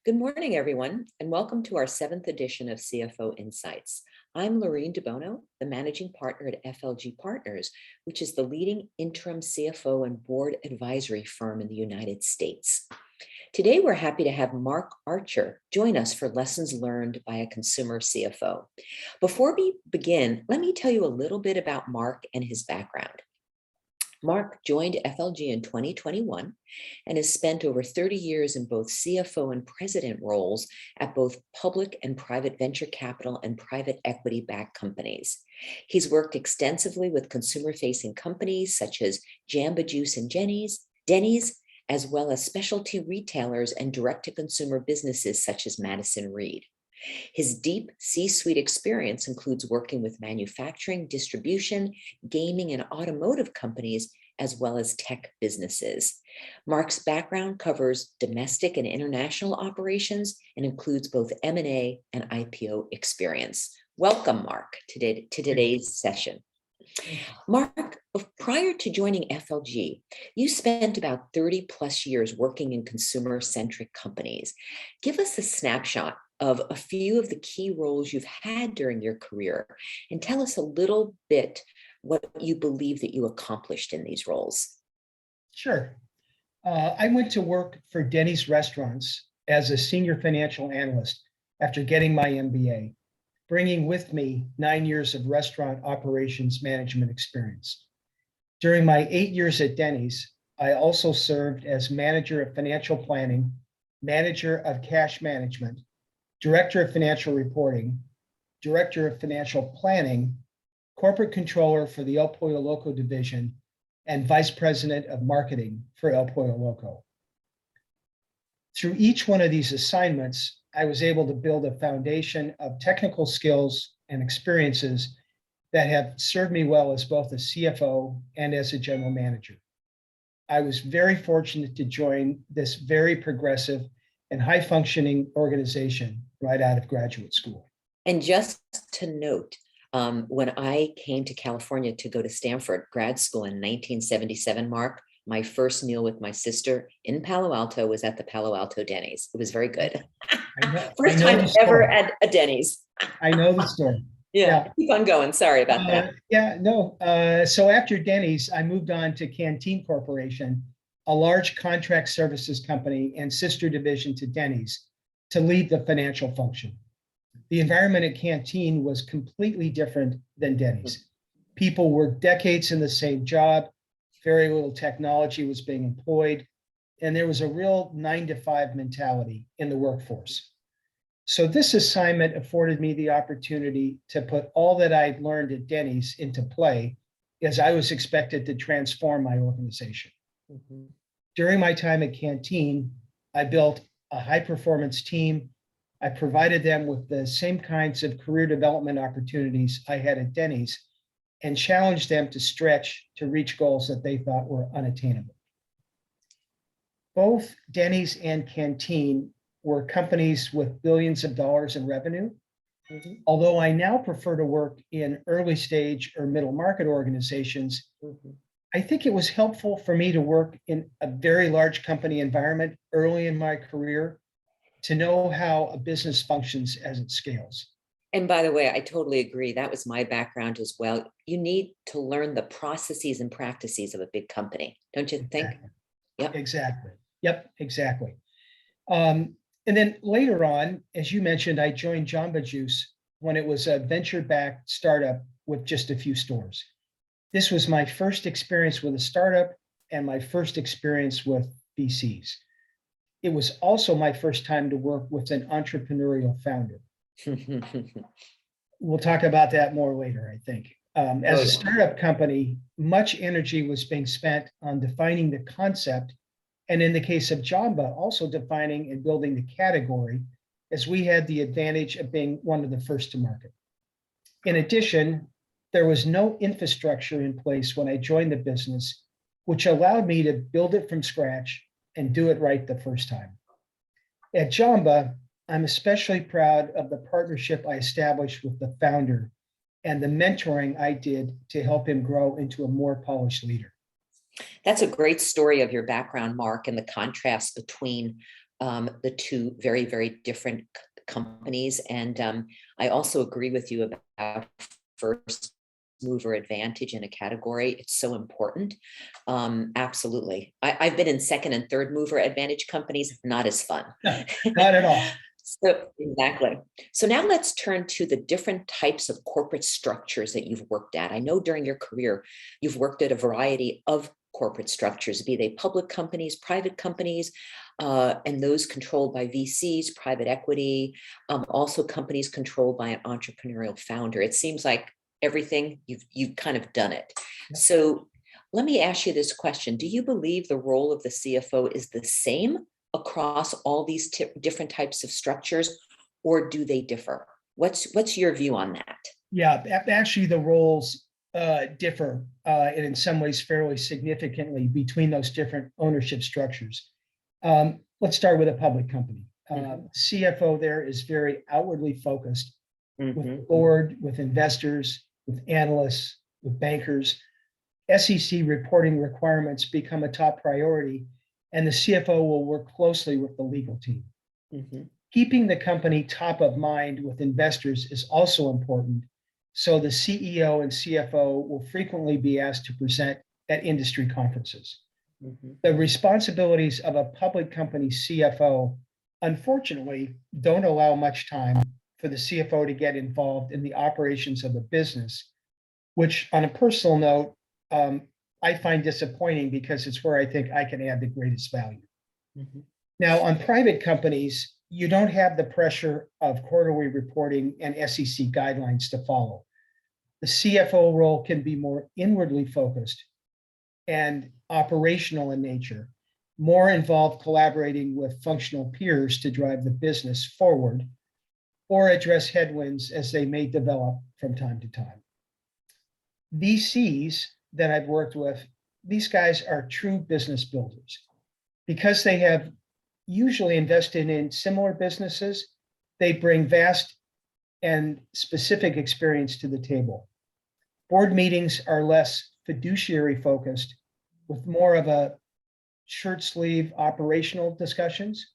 Good morning, everyone, and welcome to our seventh edition of CFO Insights. I'm Lorene DeBono, the managing partner at FLG Partners, which is the leading interim CFO and board advisory firm in the United States. Today, we're happy to have Mark Archer join us for lessons learned by a consumer CFO. Before we begin, let me tell you a little bit about Mark and his background. Mark joined FLG in 2021 and has spent over 30 years in both CFO and President roles at both public and private venture capital and private equity-backed companies. He's worked extensively with consumer-facing companies such as Jamba Juice and Denny's, as well as specialty retailers and direct-to-consumer businesses such as Madison-Reed. His deep C-suite experience includes working with manufacturing, distribution, gaming, and automotive companies, as well as tech businesses. Mark's background covers domestic and international operations and includes both M&A and IPO experience. Welcome, Mark, to today's session. Mark, prior to joining FLG, you spent about 30 plus years working in consumer-centric companies. Give us a snapshot of a few of the key roles you've had during your career and tell us a little bit what you believe that you accomplished in these roles. Sure. I went to work for Denny's Restaurants as a senior financial analyst after getting my MBA, bringing with me 9 years of restaurant operations management experience. During my 8 years at Denny's, I also served as manager of financial planning, manager of cash management, director of financial reporting, director of financial planning, corporate controller for the El Pollo Loco division, and vice president of marketing for El Pollo Loco. Through each one of these assignments, I was able to build a foundation of technical skills and experiences that have served me well as both a CFO and as a general manager. I was very fortunate to join this very progressive and high-functioning organization right out of graduate school. And just to note, when I came to California to go to Stanford grad school in 1977, Mark, my first meal with my sister in Palo Alto was at the Palo Alto Denny's. It was very good. First time ever at a Denny's. I know the story. Yeah, keep on going. Sorry about that. So after Denny's, I moved on to Canteen Corporation, a large contract services company and sister division to Denny's, to lead the financial function. The environment at Canteen was completely different than Denny's. People were decades in the same job, very little technology was being employed, and there was a real 9-to-5 mentality in the workforce. So this assignment afforded me the opportunity to put all that I'd learned at Denny's into play as I was expected to transform my organization. Mm-hmm. During my time at Canteen, I built a high-performance team. I provided them with the same kinds of career development opportunities I had at Denny's and challenged them to stretch to reach goals that they thought were unattainable. Both Denny's and Canteen were companies with billions of dollars in revenue. Mm-hmm. Although I now prefer to work in early stage or middle market organizations, mm-hmm. I think it was helpful for me to work in a very large company environment early in my career to know how a business functions as it scales. And by the way, I totally agree. That was my background as well. You need to learn the processes and practices of a big company, don't you think? Exactly. Yep. Exactly. Yep, exactly. And then later on, as you mentioned, I joined Jamba Juice when it was a venture-backed startup with just a few stores. This was my first experience with a startup and my first experience with VCs. It was also my first time to work with an entrepreneurial founder. We'll talk about that more later, I think. As a startup company, much energy was being spent on defining the concept, and in the case of Jamba, also defining and building the category, as we had the advantage of being one of the first to market. In addition, there was no infrastructure in place when I joined the business, which allowed me to build it from scratch and do it right the first time. At Jamba, I'm especially proud of the partnership I established with the founder and the mentoring I did to help him grow into a more polished leader. That's a great story of your background, Mark, and the contrast between the two very, very different companies. And I also agree with you about first mover advantage in a category. It's so important. Absolutely. I've been in second and third mover advantage companies, not as fun. No, not at all. So exactly. So now let's turn to the different types of corporate structures that you've worked at. I know during your career, you've worked at a variety of corporate structures, be they public companies, private companies, and those controlled by VCs, private equity, also companies controlled by an entrepreneurial founder. It seems like everything you've kind of done it. Yep. So let me ask you this question. Do you believe the role of the CFO is the same across all these different types of structures, or do they differ? What's your view on that? Yeah, actually the roles differ and in some ways fairly significantly between those different ownership structures. Let's start with a public company. CFO there is very outwardly focused with the board, with investors, with analysts, with bankers. SEC reporting requirements become a top priority, and the CFO will work closely with the legal team. Keeping the company top of mind with investors is also important. So the CEO and CFO will frequently be asked to present at industry conferences. The responsibilities of a public company CFO, unfortunately, don't allow much time for the CFO to get involved in the operations of the business, which on a personal note, I find disappointing because it's where I think I can add the greatest value. Now, on private companies, you don't have the pressure of quarterly reporting and SEC guidelines to follow. The CFO role can be more inwardly focused and operational in nature, more involved collaborating with functional peers to drive the business forward or address headwinds as they may develop from time to time. VCs that I've worked with, these guys are true business builders. Because they have usually invested in similar businesses, they bring vast and specific experience to the table. Board meetings are less fiduciary focused, with more of a shirt sleeve operational discussions.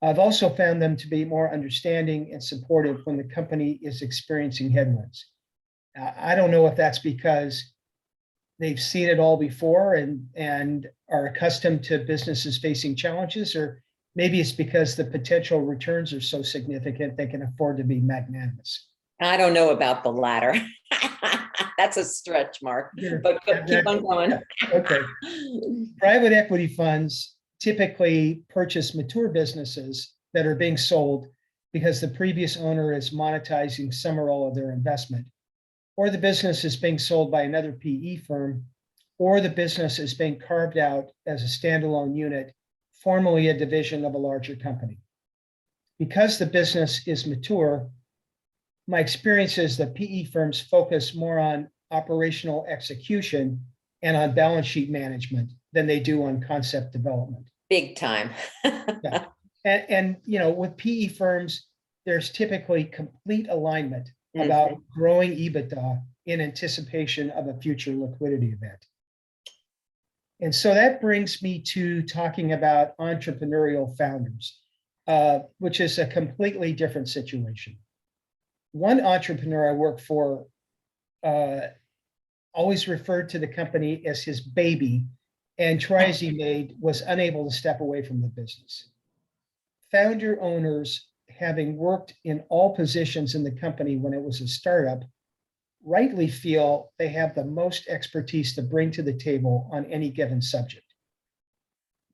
I've also found them to be more understanding and supportive when the company is experiencing headwinds. I don't know if that's because they've seen it all before and are accustomed to businesses facing challenges, or maybe it's because the potential returns are so significant they can afford to be magnanimous. I don't know about the latter. That's a stretch, Mark, but keep on going. Okay. Private equity funds typically purchase mature businesses that are being sold because the previous owner is monetizing some or all of their investment, or the business is being sold by another PE firm, or the business is being carved out as a standalone unit, formerly a division of a larger company. Because the business is mature, my experience is that PE firms focus more on operational execution and on balance sheet management than they do on concept development. Big time. Yeah. And with PE firms, there's typically complete alignment about growing EBITDA in anticipation of a future liquidity event. And so that brings me to talking about entrepreneurial founders, which is a completely different situation. One entrepreneur I worked for always referred to the company as his baby, and try as he made, was unable to step away from the business. Founder owners, having worked in all positions in the company when it was a startup, rightly feel they have the most expertise to bring to the table on any given subject.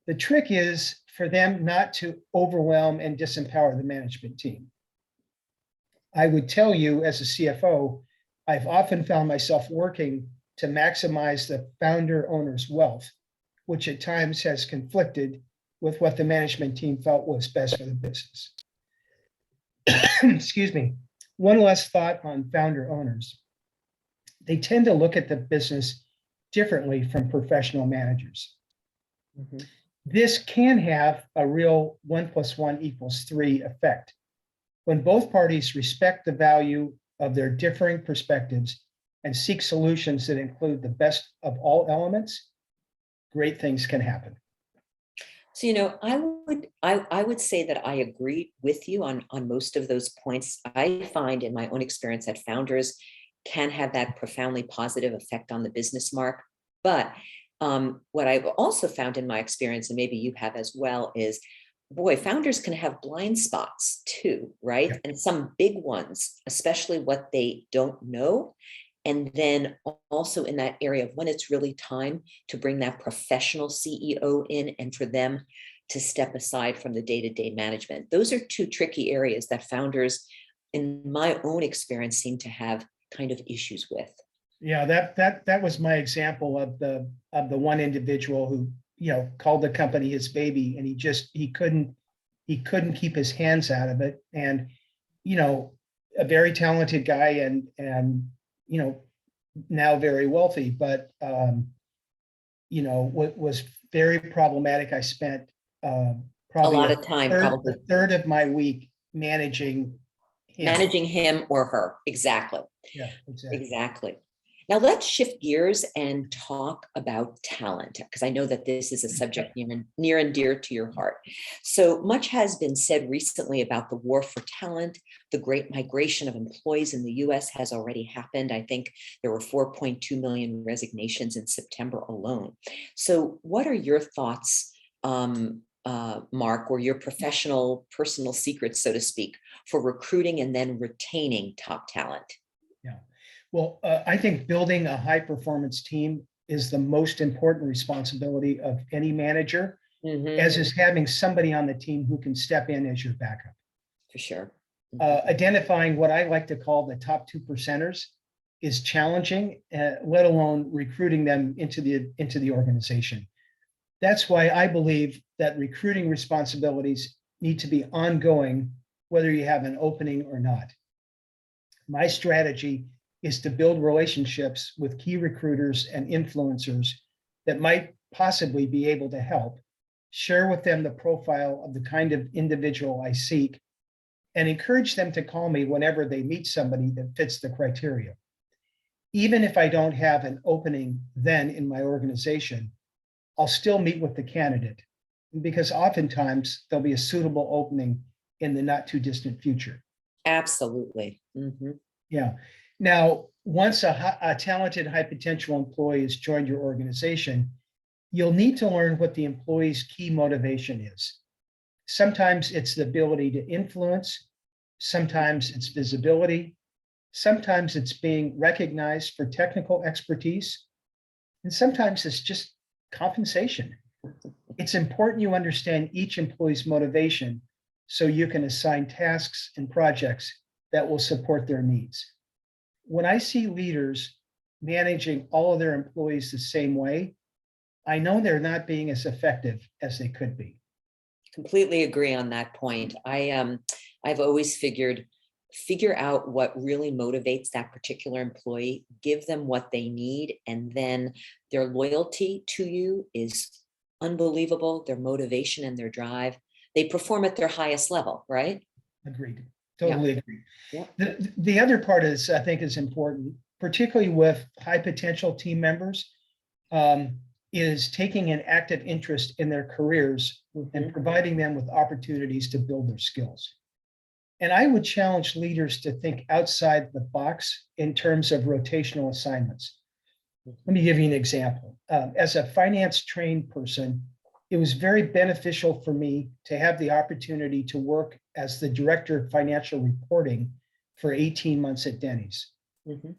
The trick is for them not to overwhelm and disempower the management team. I would tell you as a CFO, I've often found myself working to maximize the founder owner's wealth, which at times has conflicted with what the management team felt was best for the business. Excuse me. One last thought on founder owners. They tend to look at the business differently from professional managers. This can have a real 1 + 1 = 3 effect. When both parties respect the value of their differing perspectives and seek solutions that include the best of all elements, great things can happen. So, I would say that I agree with you on most of those points. I find in my own experience that founders can have that profoundly positive effect on the business, Mark. But what I've also found in my experience, and maybe you have as well, is boy, founders can have blind spots too, right? Yeah. And some big ones, especially what they don't know. And then also in that area of when it's really time to bring that professional CEO in and for them to step aside from the day-to-day management. Those are two tricky areas that founders, in my own experience, seem to have kind of issues with. Yeah, that was my example of the one individual who, called the company his baby, and he couldn't keep his hands out of it. And, a very talented guy and now very wealthy, but what was very problematic. I spent A probably lot of time, a probably third of my week managing him. managing him or her. Exactly. Yeah, exactly. Exactly. Now let's shift gears and talk about talent, because I know that this is a subject near and dear to your heart. So much has been said recently about the war for talent. The great migration of employees in the US has already happened. I think there were 4.2 million resignations in September alone. So what are your thoughts, Mark, or your professional, personal secrets, so to speak, for recruiting and then retaining top talent? Yeah. Well, I think building a high performance team is the most important responsibility of any manager, as is having somebody on the team who can step in as your backup. For sure. Identifying what I like to call the top 2%ers is challenging, let alone recruiting them into the organization. That's why I believe that recruiting responsibilities need to be ongoing, whether you have an opening or not. My strategy is to build relationships with key recruiters and influencers that might possibly be able to help, share with them the profile of the kind of individual I seek, and encourage them to call me whenever they meet somebody that fits the criteria. Even if I don't have an opening then in my organization, I'll still meet with the candidate, because oftentimes there'll be a suitable opening in the not too distant future. Absolutely. Yeah. Now, once a talented, high potential employee has joined your organization, you'll need to learn what the employee's key motivation is. Sometimes it's the ability to influence, sometimes it's visibility, sometimes it's being recognized for technical expertise, and sometimes it's just compensation. It's important you understand each employee's motivation so you can assign tasks and projects that will support their needs. When I see leaders managing all of their employees the same way, I know they're not being as effective as they could be. Completely agree on that point. I've always figure out what really motivates that particular employee, give them what they need, and then their loyalty to you is unbelievable. Their motivation and their drive, they perform at their highest level, right? Agreed. Totally agree. Yeah. The other part I think is important, particularly with high potential team members, is taking an active interest in their careers and providing them with opportunities to build their skills. And I would challenge leaders to think outside the box in terms of rotational assignments. Let me give you an example. As a finance trained person, it was very beneficial for me to have the opportunity to work as the director of financial reporting for 18 months at Denny's.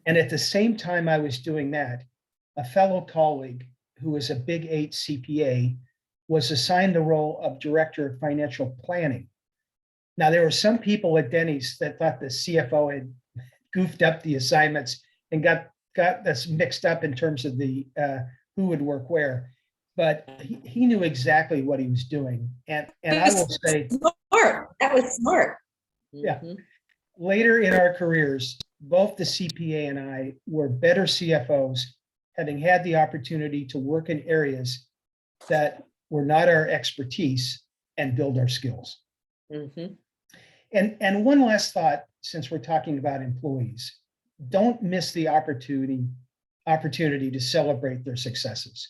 And at the same time I was doing that, a fellow colleague who was a Big 8 CPA was assigned the role of director of financial planning. Now, there were some people at Denny's that thought the CFO had goofed up the assignments and got this mixed up in terms of the who would work where. But he knew exactly what he was doing. And I will say, smart. That was smart. Yeah. Later in our careers, both the CPA and I were better CFOs, having had the opportunity to work in areas that were not our expertise and build our skills. And one last thought, since we're talking about employees, don't miss the opportunity to celebrate their successes.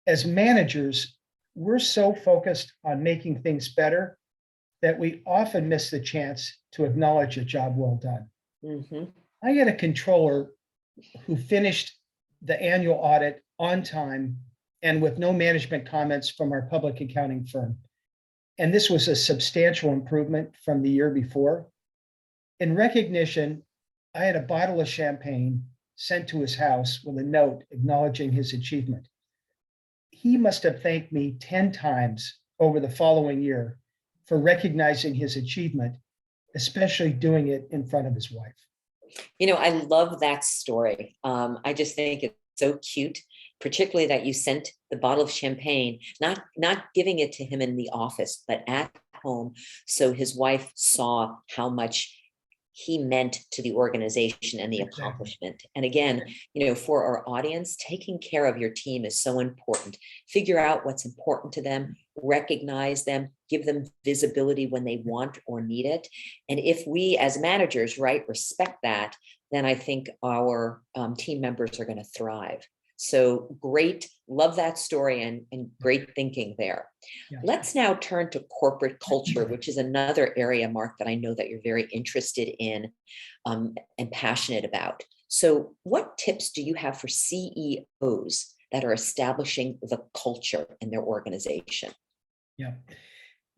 As managers, we're so focused on making things better that we often miss the chance to acknowledge a job well done. Mhm. I had a controller who finished the annual audit on time and with no management comments from our public accounting firm. And this was a substantial improvement from the year before. In recognition, I had a bottle of champagne sent to his house with a note acknowledging his achievement. He must have thanked me 10 times over the following year for recognizing his achievement, especially doing it in front of his wife. I love that story. I just think it's so cute, particularly that you sent the bottle of champagne, not giving it to him in the office, but at home, so his wife saw how much he meant to the organization and the Exactly. accomplishment. And again, for our audience, taking care of your team is so important. Figure out what's important to them, recognize them, give them visibility when they want or need it. And if we as managers, right, respect that, then I think our team members are going to thrive. So great, love that story and great thinking there. Yeah. Let's now turn to corporate culture, which is another area, Mark, that I know that you're very interested in and passionate about. So what tips do you have for CEOs that are establishing the culture in their organization? Yeah.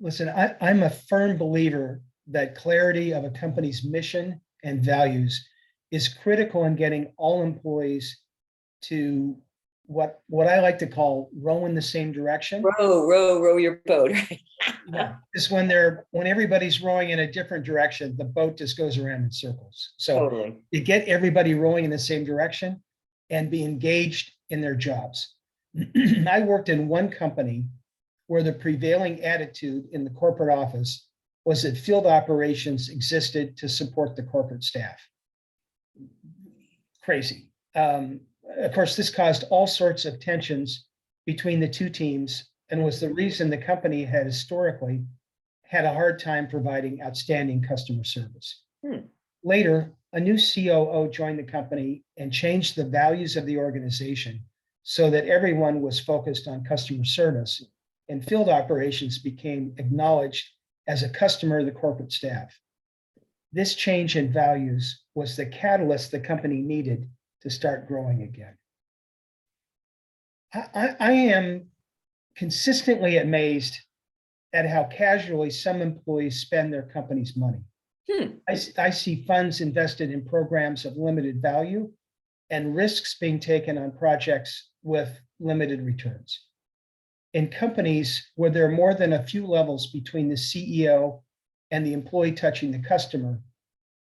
Listen, I'm a firm believer that clarity of a company's mission and values is critical in getting all employees to what I like to call row in the same direction. Row your boat. Right? Yeah, is when everybody's rowing in a different direction, the boat just goes around in circles. So Totally. you get everybody rowing in the same direction and be engaged in their jobs. I worked in one company where the prevailing attitude in the corporate office was that field operations existed to support the corporate staff. Crazy. Of course, this caused all sorts of tensions between the two teams and was the reason the company had historically had a hard time providing outstanding customer service. Later, a new COO joined the company and changed the values of the organization so that everyone was focused on customer service and field operations became acknowledged as a customer of the corporate staff. This change in values was the catalyst the company needed to start growing again. I am consistently amazed at how casually some employees spend their company's money. I see funds invested in programs of limited value and risks being taken on projects with limited returns. In companies where there are more than a few levels between the CEO and the employee touching the customer,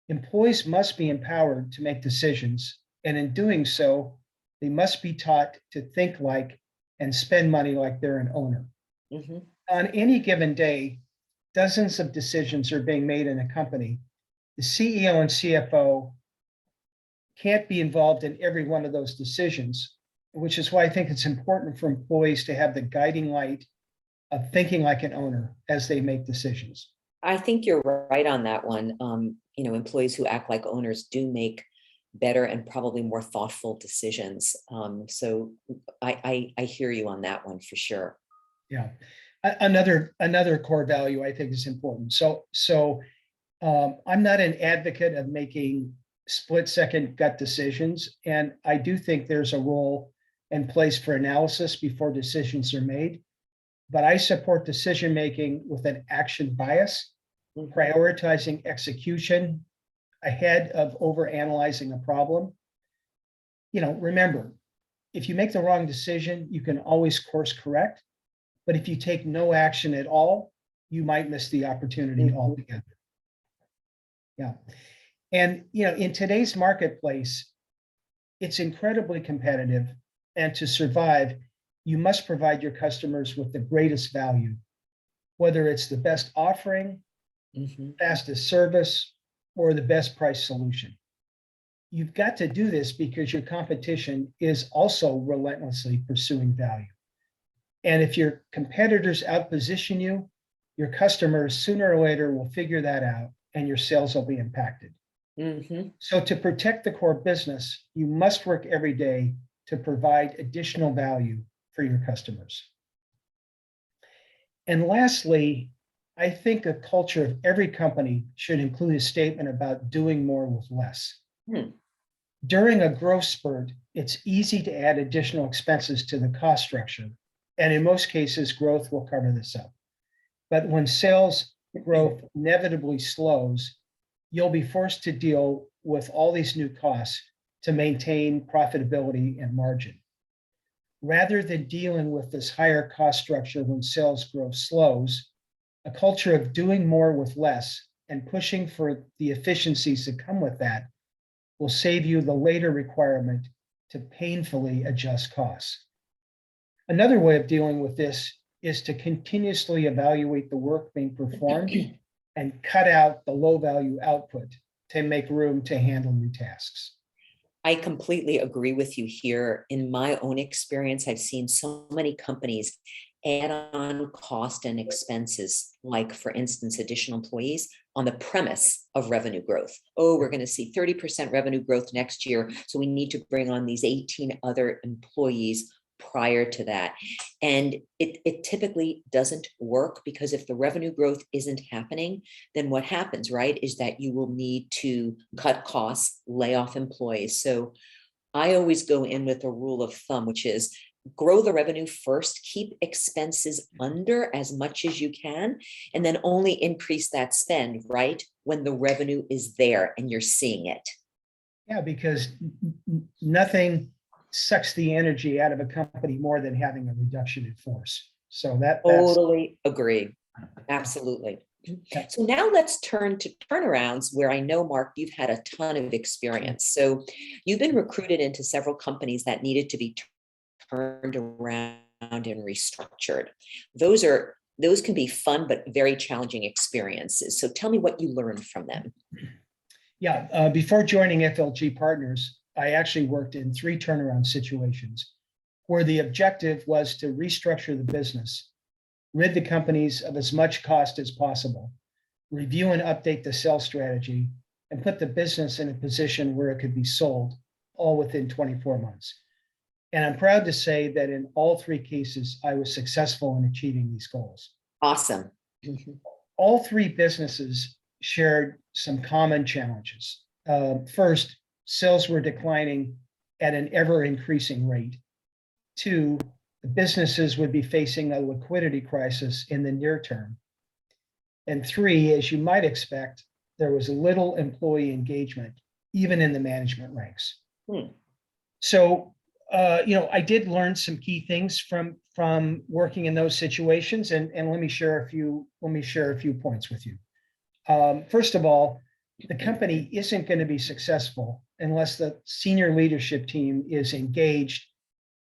employees must be empowered to make decisions, and in doing so, they must be taught to think like and spend money like they're an owner. On any given day, dozens of decisions are being made in a company. The CEO and CFO can't be involved in every one of those decisions, which is why I think it's important for employees to have the guiding light of thinking like an owner as they make decisions. I think you're right on that one. Employees who act like owners do make better and probably more thoughtful decisions. So I hear you on that one for sure. Yeah. Another core value I think is important. So I'm not an advocate of making split-second gut decisions, and I do think there's a role and place for analysis before decisions are made. But I support decision-making with an action bias, prioritizing execution ahead of overanalyzing a problem. Remember, if you make the wrong decision, you can always course correct. But if you take no action at all, you might miss the opportunity altogether. Yeah. And, in today's marketplace, it's incredibly competitive. And to survive, you must provide your customers with the greatest value, whether it's the best offering, fastest service, or the best price solution. You've got to do this because your competition is also relentlessly pursuing value. And if your competitors outposition you, your customers sooner or later will figure that out and your sales will be impacted. So to protect the core business, you must work every day to provide additional value for your customers. And lastly, I think a culture of every company should include a statement about doing more with less. Hmm. During a growth spurt, it's easy to add additional expenses to the cost structure. And in most cases, growth will cover this up. But when sales growth inevitably slows, you'll be forced to deal with all these new costs to maintain profitability and margin. Rather than dealing with this higher cost structure when sales growth slows, a culture of doing more with less and pushing for the efficiencies that come with that will save you the later requirement to painfully adjust costs. Another way of dealing with this is to continuously evaluate the work being performed and cut out the low value output to make room to handle new tasks. I completely agree with you here. In my own experience, I've seen so many companies add on cost and expenses, like, for instance, additional employees on the premise of revenue growth. Oh, we're going to see 30% revenue growth next year, so we need to bring on these 18 other employees prior to that. And it typically doesn't work, because if the revenue growth isn't happening, then what happens, right, is that you will need to cut costs, lay off employees. So I always go in with a rule of thumb, which is grow the revenue first, keep expenses under as much as you can, and then only increase that spend, right, when the revenue is there and you're seeing it. Yeah, because nothing sucks the energy out of a company more than having a reduction in force. So that's Totally agree. Absolutely. So now let's turn to turnarounds, where I know, Mark, you've had a ton of experience. So you've been recruited into several companies that needed to be turned around and restructured. Those can be fun, but very challenging experiences. So tell me what you learned from them. Yeah, before joining FLG Partners, I actually worked in 3 turnaround situations where the objective was to restructure the business, rid the companies of as much cost as possible, review and update the sales strategy, and put the business in a position where it could be sold, all within 24 months. And I'm proud to say that in all 3 cases, I was successful in achieving these goals. Awesome. All 3 businesses shared some common challenges. First, sales were declining at an ever increasing rate. 2, the businesses would be facing a liquidity crisis in the near term. And 3, as you might expect, there was little employee engagement, even in the management ranks. So, I did learn some key things from working in those situations, and let me share a few points with you. First of all, the company isn't going to be successful unless the senior leadership team is engaged,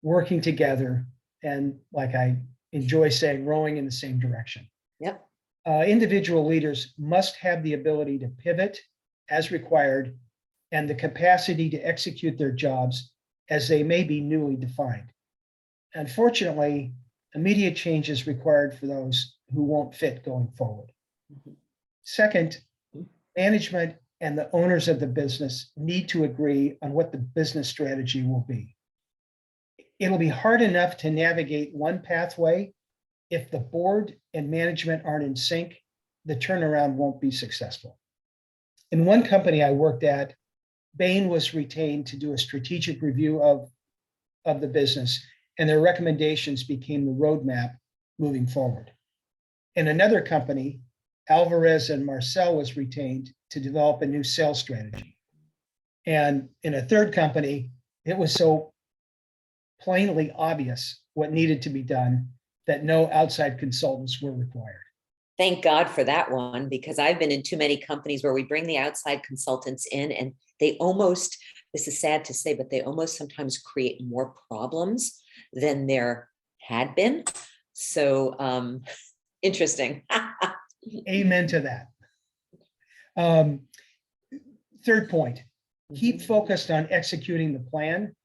working together, and, like I enjoy saying, rowing in the same direction. Yep. Individual leaders must have the ability to pivot as required and the capacity to execute their jobs as they may be newly defined. Unfortunately, immediate change is required for those who won't fit going forward. Second, management and the owners of the business need to agree on what the business strategy will be. It'll be hard enough to navigate one pathway. If the board and management aren't in sync, the turnaround won't be successful. In one company I worked at, Bain was retained to do a strategic review of the business, and their recommendations became the roadmap moving forward. In another company, Alvarez and Marcel was retained to develop a new sales strategy. And in a third company, it was so plainly obvious what needed to be done that no outside consultants were required. Thank God for that one, because I've been in too many companies where we bring the outside consultants in, and they almost, this is sad to say, but they almost sometimes create more problems than there had been. So interesting. Amen to that. Third point, keep focused on executing the plan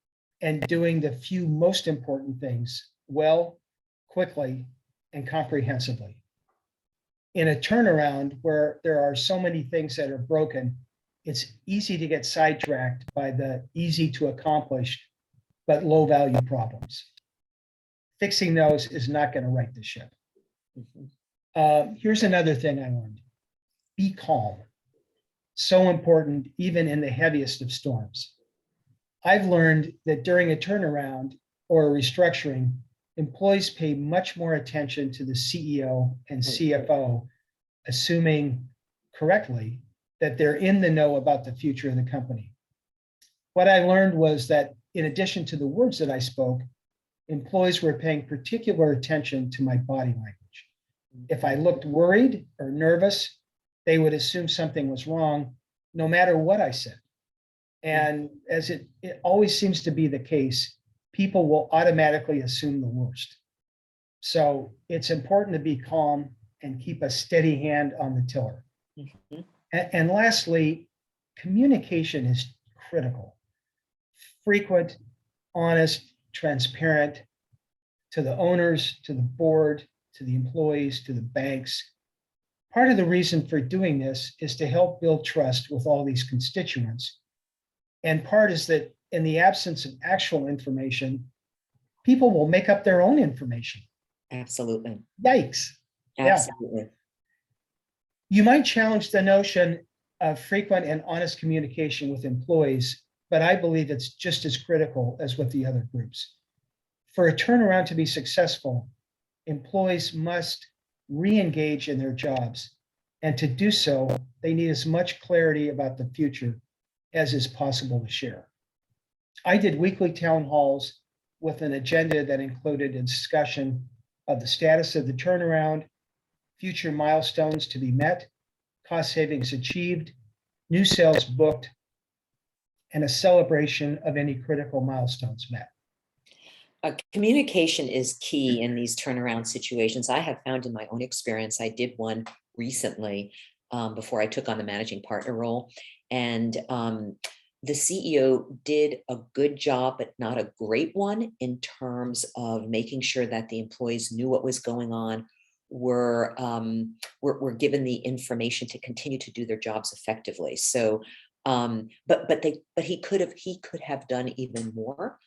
and doing the few most important things well, quickly, and comprehensively. In a turnaround where there are so many things that are broken, it's easy to get sidetracked by the easy to accomplish but low value problems. Fixing those is not going to right the ship. Here's another thing I learned. Be calm. So important, even in the heaviest of storms. I've learned that during a turnaround or a restructuring, employees pay much more attention to the CEO and CFO, assuming correctly that they're in the know about the future of the company. What I learned was that in addition to the words that I spoke, employees were paying particular attention to my body language. If I looked worried or nervous, they would assume something was wrong, no matter what I said. And as it always seems to be the case, people will automatically assume the worst. So it's important to be calm and keep a steady hand on the tiller. Mhm. And lastly, communication is critical. Frequent, honest, transparent to the owners, to the board, to the employees, to the banks. Part of the reason for doing this is to help build trust with all these constituents. And part is that in the absence of actual information, people will make up their own information. Absolutely. Yikes. Absolutely. Yeah. You might challenge the notion of frequent and honest communication with employees, but I believe it's just as critical as with the other groups. For a turnaround to be successful, employees must re-engage in their jobs. And to do so, they need as much clarity about the future as is possible to share. I did weekly town halls with an agenda that included a discussion of the status of the turnaround, future milestones to be met, cost savings achieved, new sales booked, and a celebration of any critical milestones met. Communication is key in these turnaround situations. I have found in my own experience, I did one recently before I took on the managing partner role. And the CEO did a good job, but not a great one in terms of making sure that the employees knew what was going on, were given the information to continue to do their jobs effectively. So, but he could have done even more.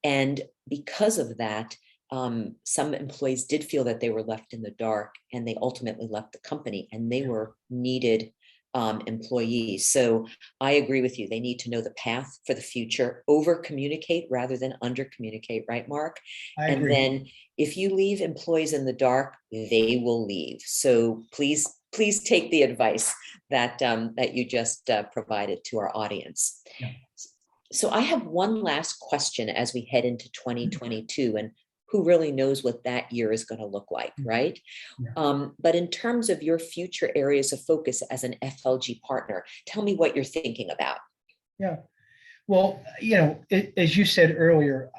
And because of that, some employees did feel that they were left in the dark, and they ultimately left the company, and they were needed employees. So I agree with you. They need to know the path for the future, over communicate rather than under communicate, right, Mark? I And agree. then if you leave employees in the dark, they will leave. So please take the advice that that you just provided to our audience. Yeah. So I have one last question as we head into 2022, and who really knows what that year is going to look like, right? Yeah. But in terms of your future areas of focus as an FLG partner, tell me what you're thinking about. Yeah. Well, as you said earlier,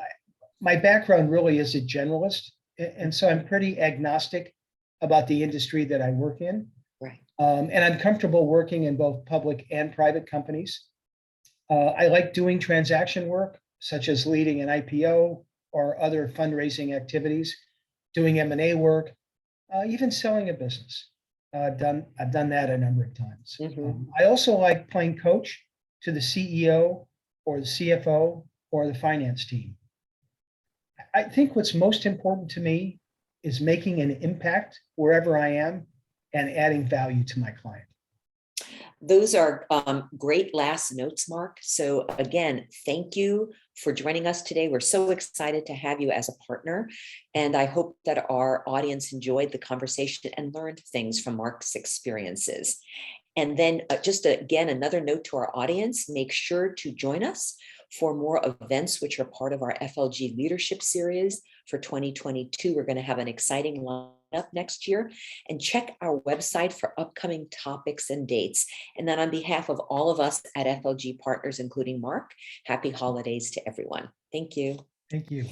my background really is a generalist. And so I'm pretty agnostic about the industry that I work in. Right. And I'm comfortable working in both public and private companies. I like doing transaction work, such as leading an IPO or other fundraising activities, doing M&A work, even selling a business. I've done that a number of times. Mhm. I also like playing coach to the CEO or the CFO or the finance team. I think what's most important to me is making an impact wherever I am and adding value to my client. Those are great last notes, Mark. So again, thank you for joining us today. We're so excited to have you as a partner. And I hope that our audience enjoyed the conversation and learned things from Mark's experiences. And then again, another note to our audience, make sure to join us for more events, which are part of our FLG Leadership Series for 2022. We're going to have an exciting lineup next year, and check our website for upcoming topics and dates. And then on behalf of all of us at FLG Partners, including Mark, happy holidays to everyone. Thank you. Thank you.